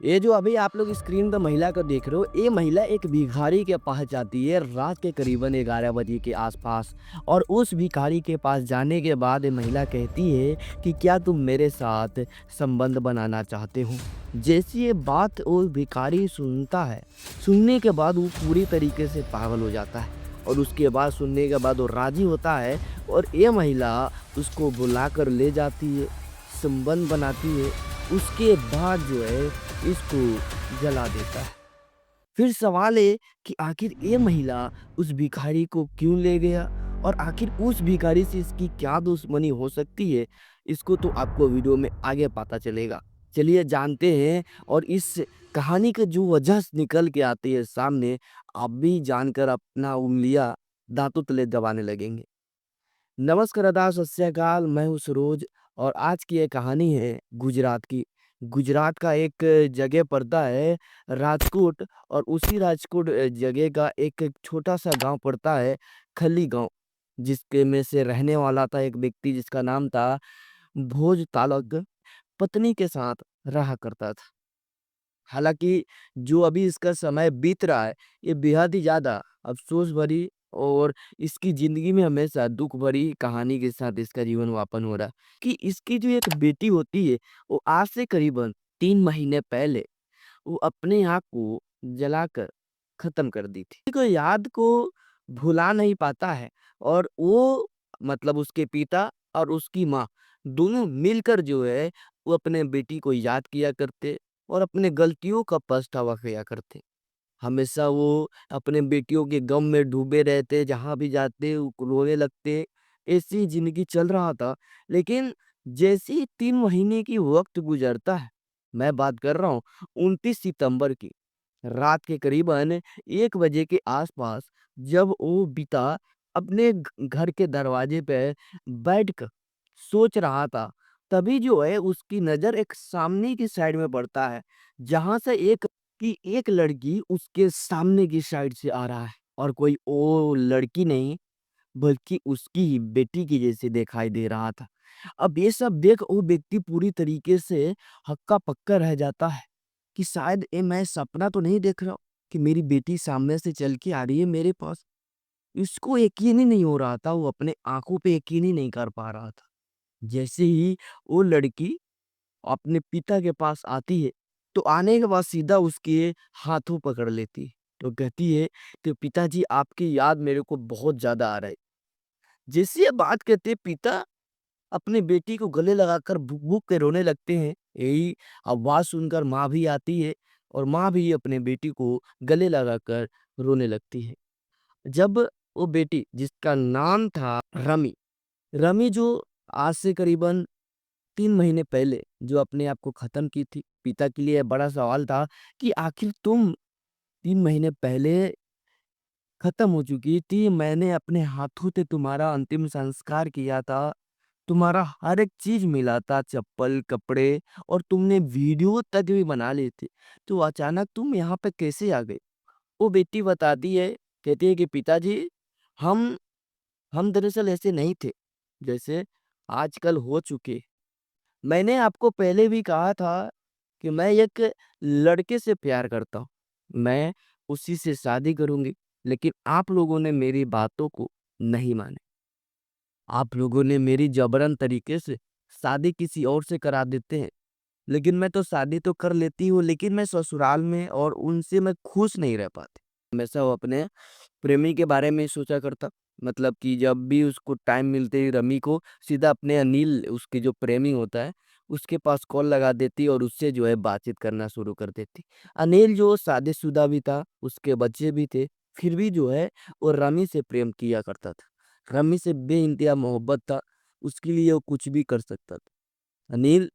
ये जो अभी आप लोग स्क्रीन पे महिला को देख रहे हो, ये महिला एक भिखारी के पास जाती है रात के करीबन 11 बजे के आसपास। और उस भिखारी के पास जाने के बाद ये महिला कहती है कि क्या तुम मेरे साथ संबंध बनाना चाहते हो। जैसी ये बात वो भिखारी सुनता है, सुनने के बाद वो पूरी तरीके से पागल हो जाता है। और उसके बाद सुनने के बाद वो राजी होता है और ये महिला उसको बुलाकर ले जाती है, संबंध बनाती है। उसके बाद जो है इसको जला देता है। फिर सवाल है कि आखिर ये महिला उस भिखारी को क्यों ले गया और आखिर उस भिखारी से इसकी क्या दुश्मनी हो सकती है, इसको तो आपको वीडियो में आगे पता चलेगा। चलिए जानते हैं और इस कहानी के जो वजह निकल के आती है सामने, आप भी जानकर अपना उँगलियाँ दाँतों तले दबाने लगेंगे। नमस्कार, आदाब, सत श्री अकाल, मैं हूँ सरोज और आज की ये कहानी है गुजरात की। गुजरात का एक जगह पड़ता है राजकोट और उसी राजकोट जगह का एक छोटा-सा गाँव पड़ता है खली गाँव, जिसके में से रहने वाला था एक व्यक्ति जिसका नाम था भोज तालक, पत्नी के साथ रहा करता था। हालाँकि जो अभी इसका समय बीत रहा है, ये बेहद ही ज़्यादा अफ़सोस भरी और इसकी ज़िंदगी में हमेशा दुःख भरी कहानी के साथ इसका जीवन यापन हो रहा है कि इसकी जो एक बेटी होती है, वो आज से करीबन 3 महीने पहले वो अपने आप को जलाकर ख़त्म कर दी थी। को याद को भुला नहीं पाता है और वो मतलब उसके पिता और उसकी माँ दोनों मिलकर जो है वो अपने बेटी को याद किया करते और अपने गलतियों का पछतावा किया करते। हमेशा वो अपने बेटियों के गम में डूबे रहते, जहाँ भी जाते वो रोने लगते। ऐसी ज़िंदगी चल रहा था, लेकिन जैसे ही 3 महीने की वक़्त गुज़रता है, मैं बात कर रहा हूँ 29 सितंबर की, रात के करीबन 1 बजे के आस-पास जब वो पिता अपने घर के दरवाजे पे बैठकर सोच रहा था, तभी जो है उसकी नज़र एक सामने की साइड में पड़ता है, जहाँ से एक लड़की उसके सामने की साइड से आ रहा है और कोई वो लड़की नहीं, बल्कि उसकी ही बेटी की जैसे दिखाई दे रहा था। अब ये सब देख वो व्यक्ति पूरी तरीके से हक्का-पक्का रह जाता है कि शायद ये मैं सपना तो नहीं देख रहा हूँ कि मेरी बेटी सामने से चल के आ रही है मेरे पास। इसको यकीन ही नहीं हो रहा था, वो अपने आँखों पे यकीन ही नहीं कर पा रहा था। जैसे ही वो लड़की अपने पिता के पास आती है, तो आने के बाद सीधा उसके हाथों पकड़ लेती है। तो कहती है कि पिताजी आपकी याद मेरे को बहुत ज़्यादा आ रहा है। जैसे ये बात कहते पिता अपनी बेटी को गले लगाकर भूक-भूक के रोने लगते हैं। यही आवाज़ सुनकर माँ भी आती है और माँ भी अपने बेटी को गले लगाकर रोने लगती है। जब वो बेटी जिसका नाम था रमी, रमी जो आज से करीबन 3 महीने पहले जो अपने आप को ख़त्म की थी, पिता के लिए बड़ा सवाल था कि आखिर तुम 3 महीने पहले ख़त्म हो चुकी थी, मैंने अपने हाथों से तुम्हारा अंतिम संस्कार किया था, तुम्हारा हर एक चीज़ मिला था, चप्पल, कपड़े और तुमने वीडियो तक भी बना ली थी, तो अचानक तुम यहाँ पे कैसे आ गई? वो बेटी बताती है, कहती है कि पिताजी हम हम दरअसल ऐसे नहीं थे, जैसे आजकल हो चुके। मैंने आपको पहले भी कहा था कि मैं एक लड़के से प्यार करता हूँ। मैं उसी से शादी करूँगी, लेकिन आप लोगों ने मेरी बातों को नहीं माने। आप लोगों ने मेरी जबरन तरीके से शादी किसी और से करा देते हैं। लेकिन मैं तो शादी तो कर लेती हूँ, लेकिन मैं ससुराल में और उनसे मैं खुश नहीं रह पाती। हमेशा वो अपने प्रेमी के बारे में सोचा करता। मतलब कि जब भी उसको टाइम मिलते ही रमी को सीधा अपने अनिल उसके जो प्रेमी होता है, उसके पास कॉल लगा देती और उससे जो है बातचीत करना शुरू कर देती। अनिल जो शादीशुदा भी था, उसके बच्चे भी थे, फिर भी जो है वो रमी से प्रेम किया करता था। रमी से बेइंतहा मोहब्बत था, उसके लिए वो कुछ भी कर सकता था। अनिल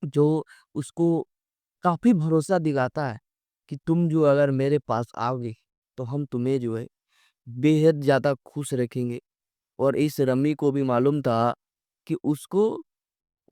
जो उसको काफ़ी भरोसा दिलाता है कि तुम जो अगर मेरे पास आओगे, तो हम तुम्हें जो है बेहद ज़्यादा खुश रखेंगे। और इस रम्मी को भी मालूम था कि उसको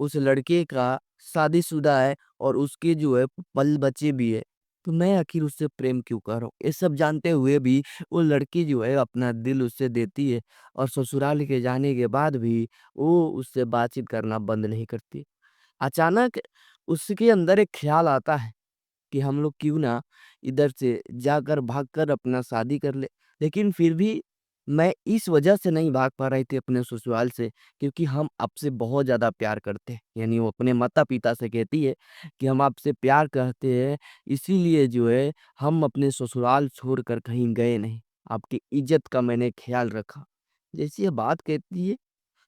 उस लड़के का शादीशुदा है और उसके जो है पल-बच्चे भी है। तो मैं आखिर उससे प्रेम क्यों कर रहा हूँ? ये सब जानते हुए भी वो लड़की जो है अपना दिल उससे देती है और ससुराल के जाने के बाद भी वो उससे बातचीत करना बंद नहीं करती। अचानक उसके अंदर एक ख़्याल आता है कि हम लोग क्यों ना इधर से जाकर भागकर अपना शादी कर ले। लेकिन फिर भी मैं इस वजह से नहीं भाग पा रही थी अपने ससुराल से, क्योंकि हम आपसे बहुत ज़्यादा प्यार करते हैं। यानी वो अपने माता-पिता से कहती है कि हम आपसे प्यार करते हैं, इसीलिए जो है हम अपने ससुराल छोड़कर कहीं गए नहीं। आपकी इज़्ज़त का मैंने ख़्याल रखा। जैसे ये बात कहती है,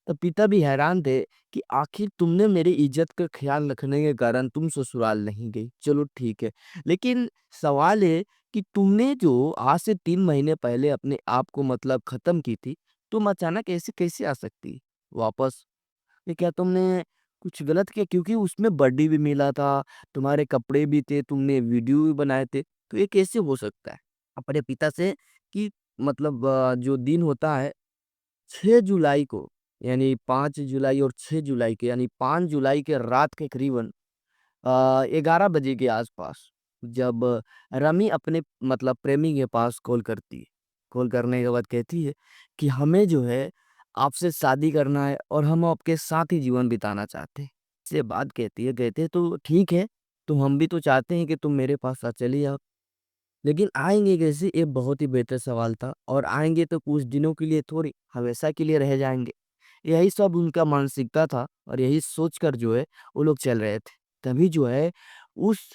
तो पिता भी हैरान थे कि आखिर तुमने मेरी इज़्ज़त का ख़्याल रखने के कारण तुम ससुराल नहीं गई। चलो ठीक है। लेकिन सवाल है कि तुमने जो आज से 3 महीने पहले अपने आप को मतलब ख़त्म की थी, तुम अचानक ऐसे कैसे आ सकती वापस? ये क्या तुमने कुछ गलत किया? क्योंकि उसमें बर्थडे भी मिला था, तुम्हारे कपड़े भी थे, तुमने वीडियो भी बनाए थे, तो ये कैसे हो सकता है? अपने पिता से कि मतलब जो दिन होता है 6 जुलाई को, यानी 5 जुलाई और 6 जुलाई के, यानी 5 जुलाई के रात के करीबन 11 बजे के आसपास जब रमी अपने मतलब प्रेमी के पास कॉल करती है। कॉल करने के बाद कहती है कि हमें जो है आपसे शादी करना है और हम आपके साथ ही जीवन बिताना चाहते हैं। से बात कहती है, कहते हैं तो ठीक है, तो हम भी तो चाहते हैं कि तुम मेरे पास आ चली आओ। लेकिन आएँगे कैसे? ये बहुत ही बेहतर सवाल था, और आएँगे तो कुछ दिनों के लिए थोड़ी, हमेशा के लिए रह जाएँगे। यही सब उनका मानसिकता था और यही सोचकर जो है वो लोग चल रहे थे। तभी जो है उस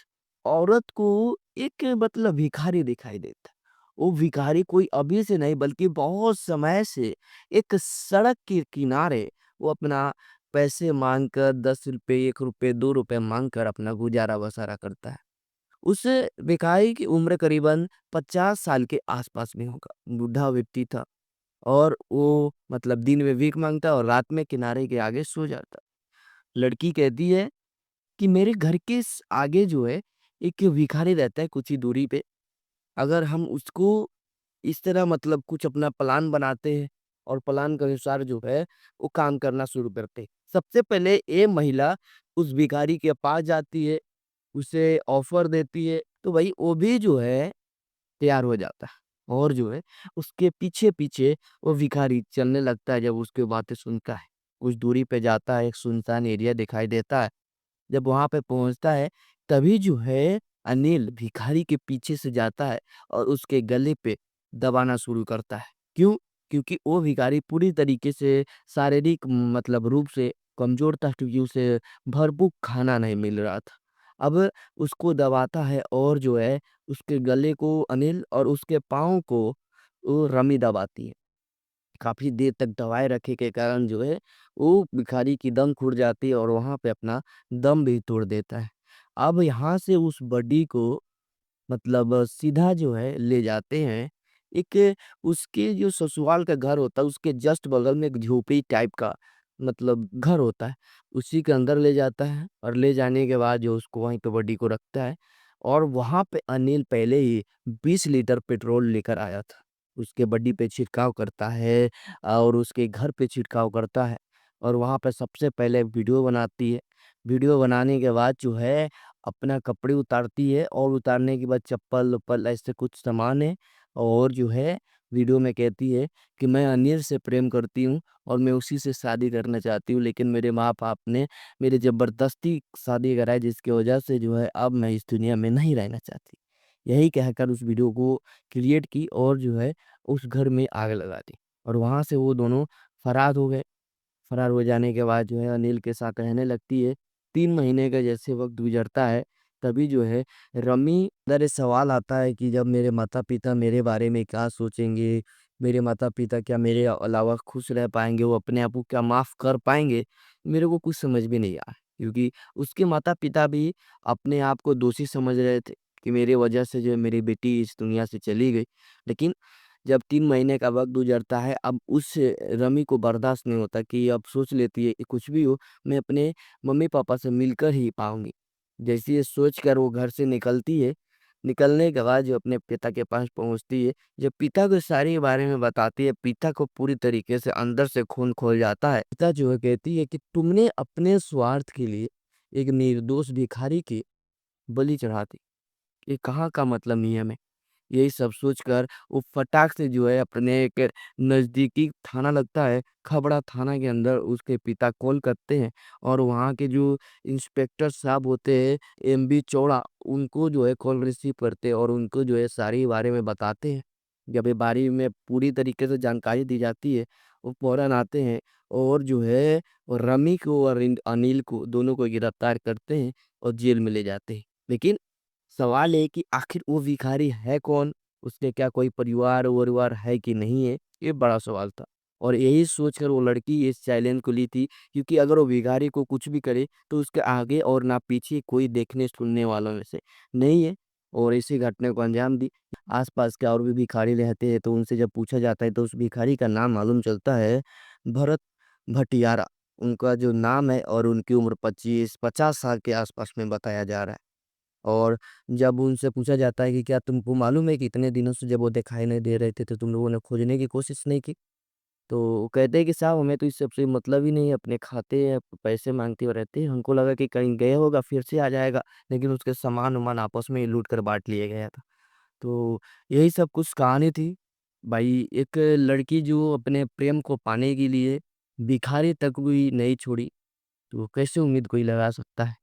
औरत को एक मतलब भिखारी दिखाई देता। वो भिखारी कोई अभी से नहीं बल्कि बहुत समय से एक सड़क के किनारे वो अपना पैसे माँग कर ₹10, ₹1, ₹2 माँग कर अपना गुज़ारा-बसरा करता है। उस भिखारी की उम्र करीबन 50 साल के आसपास में होगा। बूढ़ा व्यक्ति था और वो मतलब दिन में भीख माँगता और रात में किनारे के आगे सो जाता। लड़की कहती है कि मेरे घर के आगे जो है एक भिखारी रहता है कुछ ही दूरी पे। अगर हम उसको इस तरह मतलब कुछ अपना प्लान बनाते हैं और प्लान के अनुसार जो है वो काम करना शुरू करते हैं। सबसे पहले ये महिला उस भिखारी के पास जाती है, उसे ऑफ़र देती है, तो भाई वो भी जो है तैयार हो जाता है और जो है उसके पीछे-पीछे वो भिखारी चलने लगता है जब उसकी बातें सुनता है। कुछ दूरी पे जाता है, एक सुनसान एरिया दिखाई देता है। जब वहाँ पे पहुँचता है, तभी जो है अनिल भिखारी के पीछे से जाता है और उसके गले पे दबाना शुरू करता है। क्यों? क्योंकि वो भिखारी पूरी तरीके से शारीरिक मतलब रूप से कमज़ोर था, क्योंकि उसे भरपूर खाना नहीं मिल रहा था। अब उसको दबाता है और जो है उसके गले को अनिल और उसके पाँव को वो रमी दबाती है। काफ़ी देर तक दबाए रखे के कारण जो है वो भिखारी की दम घुट जाती है और वहाँ पे अपना दम भी तोड़ देता है। अब यहाँ से उस बॉडी को मतलब सीधा जो है ले जाते हैं। एक उसके जो ससुराल का घर होता है उसके जस्ट बगल में एक झोपड़ी टाइप का मतलब घर होता है। उसी के अंदर ले जाता है और ले जाने के बाद जो उसको वहीं पे बॉडी को रखता है और वहाँ पे अनिल पहले ही 20 लीटर पेट्रोल लेकर आया था। उसके बॉडी पे छिड़काव करता है और उसके घर पे छिड़काव करता है और वहाँ पे सबसे पहले वीडियो बनाती है। वीडियो बनाने के बाद जो है अपना कपड़े उतारती है और उतारने के बाद चप्पल-वप्पल ऐसे कुछ सामान है और जो है वीडियो में कहती है कि मैं अनिल से प्रेम करती हूँ और मैं उसी से शादी करना चाहती हूँ, लेकिन मेरे माँ-बाप ने मेरे ज़बरदस्ती शादी कराई जिसकी वजह से जो है अब मैं इस दुनिया में नहीं रहना चाहती। यही कहकर उस वीडियो को क्रिएट की और जो है उस घर में आग लगा दी और वहाँ से वो दोनों फरार हो गए। फरार हो जाने के बाद जो है अनिल के साथ रहने लगती है। 3 महीने का जैसे वक़्त गुज़रता है, तभी जो है रमी अंदर ये सवाल आता है कि जब मेरे माता-पिता मेरे बारे में क्या सोचेंगे? मेरे माता-पिता क्या मेरे अलावा खुश रह पाएँगे? वो अपने आप को क्या माफ़ कर पाएँगे? मेरे को कुछ समझ में नहीं आया, क्योंकि उसके माता-पिता भी अपने आप को दोषी समझ रहे थे कि मेरे वजह से जो है मेरी बेटी इस दुनिया से चली गई। लेकिन जब 3 महीने का वक़्त गुज़रता है, अब उस रमी को बर्दाश्त नहीं होता कि अब सोच लेती है कि कुछ भी हो, मैं अपने मम्मी-पापा से मिलकर ही पाऊँगी। जैसे ये सोचकर वो घर से निकलती है, निकलने के बाद जो अपने पिता के पास पहुँचती है, जब पिता को सारी बारे में बताती है, पिता को पूरी तरीके से अंदर से खून खौल जाता है। पिता जो है कहती है कि तुमने अपने स्वार्थ के लिए एक निर्दोष भिखारी की बलि चढ़ा दी। ये कहाँ का मतलब नियम है? यही सब सोचकर वो फटाक से जो है अपने एक नज़दीकी थाना लगता है, खबड़ा थाना के अंदर उसके पिता कॉल करते हैं और वहाँ के जो इंस्पेक्टर साहब होते हैं एमबी चौड़ा, उनको जो है कॉल रिसीव करते हैं और उनको जो है सारी बारे में बताते हैं। जब ये बारे में पूरी तरीके से जानकारी दी जाती है, वो फ़ौरन आते हैं और जो है वो रमी को और अनिल को दोनों को गिरफ्तार करते हैं और जेल में ले जाते हैं। लेकिन सवाल है कि आखिर वो भिखारी है कौन? उसके क्या कोई परिवार-वरिवार है कि नहीं है? ये बड़ा सवाल था। और यही सोचकर वो लड़की इस चैलेंज को ली थी क्योंकि अगर वो भिखारी को कुछ भी करे तो उसके आगे और ना पीछे कोई देखने-सुनने वालों में से नहीं है और इसी घटना को अंजाम दी। आस-पास के और भी भिखारी रहते हैं तो उनसे जब पूछा जाता है तो उस भिखारी का नाम मालूम चलता है भरत भटियारा। उनका जो नाम है और उनकी उम्र 25-50 साल के आस-पास में बताया जा रहा है। और जब उनसे पूछा जाता है कि क्या तुमको मालूम है कि इतने दिनों से जब वो दिखाई नहीं दे रहे थे तो तुम लोगों ने खोजने की कोशिश नहीं की? तो वो कहते हैं कि साहब हमें तो इस सब से मतलब ही नहीं है, अपने खाते हैं, पैसे माँगते हुए रहते हैं, हमको लगा कि कहीं गया होगा फिर से आ जाएगा, लेकिन उसके सामान-वामान आपस में ही लूट कर बाँट लिया गया था। तो यही सब कुछ कहानी थी। भाई एक लड़की जो अपने प्रेम को पाने के लिए भिखारी तक भी नहीं छोड़ी, तो कैसे उम्मीद कोई लगा सकता है?